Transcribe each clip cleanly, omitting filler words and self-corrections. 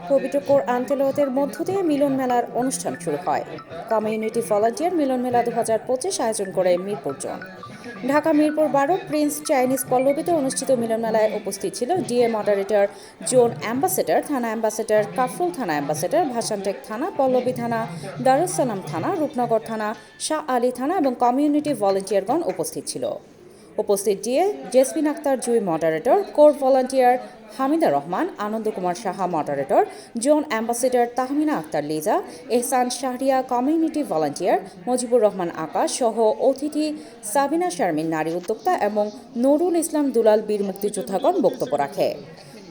পবিত্র কোরআন তেলাওয়াতের মধ্য দিয়ে মিলন মেলার অনুষ্ঠান শুরু হয়। কমিউনিটি ভলান্টিয়ার মিলন মেলা 2025 আয়োজন করে Mirpur zone. Dhaka Mirpur 12 Prince Chinese পল্লবীতে অনুষ্ঠিত মিলন মেলায় উপস্থিত ছিল ডিএ মডারেটর, জোন অ্যাম্বাসেডর, থানা অ্যাম্বাসেডর, কাফরুল থানা অ্যাম্বাসেডর, ভাসানটেক থানা, পল্লবী থানা, দারুসালাম থানা, রূপনগর থানা, শাহ আলী থানা এবং কমিউনিটি ভলান্টিয়ারগণ উপস্থিত ছিল। উপস্থিত DA Jesmin Akter Jui moderator, core volunteer Hamida Rahman, Ananda Kumar Saha moderator, zone ambassador Tahmina Akter Liza, Ehsan Shahria community volunteer, Mojibur Rahman Akash সহ অতিথি সাবিনা শারমিন নারী উদ্যোক্তা এবং নুরুল ইসলাম দুলাল বীর মুক্তিযোদ্ধাগণ বক্তব্য রাখে।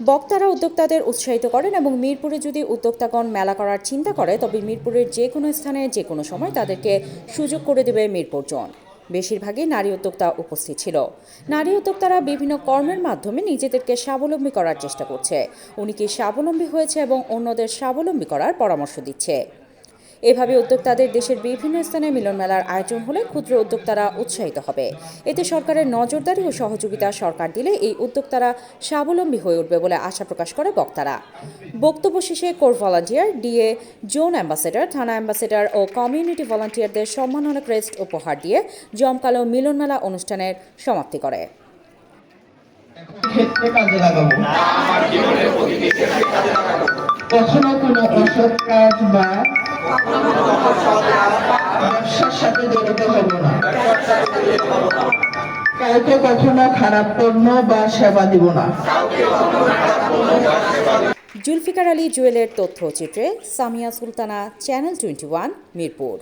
বক্তারা উদ্যোক্তাদের উৎসাহিত করেন এবং মিরপুরে যদি উদ্যোক্তাগণ মেলা করার চিন্তা করে তবে মিরপুরের যে কোনো স্থানে যে কোনো সময় তাদেরকে সুযোগ করে দেবে মিরপুর জোন। বেশিরভাগই নারী উদ্যোক্তা উপস্থিত ছিল। নারী উদ্যোক্তারা বিভিন্ন কর্মের মাধ্যমে নিজেদেরকে স্বাবলম্বী করার চেষ্টা করছে। অনেকে স্বাবলম্বী হয়েছে এবং অন্যদের স্বাবলম্বী করার পরামর্শ দিচ্ছে। এভাবে উদ্যোক্তাদের দেশের বিভিন্ন স্থানে মিলন মেলার আয়োজন হলে ক্ষুদ্র উদ্যোক্তারা উৎসাহিত হবে। এতে সরকারের নজরদারি ও সহযোগিতা সরকার দিলে এই উদ্যোক্তারা স্বাবলম্বী হয়ে উঠবে বলে আশা প্রকাশ করে বক্তারা। বক্তব্য শেষে core volunteer, DA, zone ambassador, থানা অ্যাম্বাসেডর ও কমিউনিটি ভলান্টিয়ারদের সম্মাননা ক্রেস্ট উপহার দিয়ে জমকালো মিলন মেলা অনুষ্ঠানের সমাপ্তি করে। কখনো কোনো অসৎ কাজ বা ব্যবসার সাথে জড়িত হব না। কাউকে কখনো খারাপ পণ্য বা সেবা দিব না। জুলফিকার আলী জুয়েলের তথ্যচিত্রে সামিয়া সুলতানা, চ্যানেল 21, মিরপুর।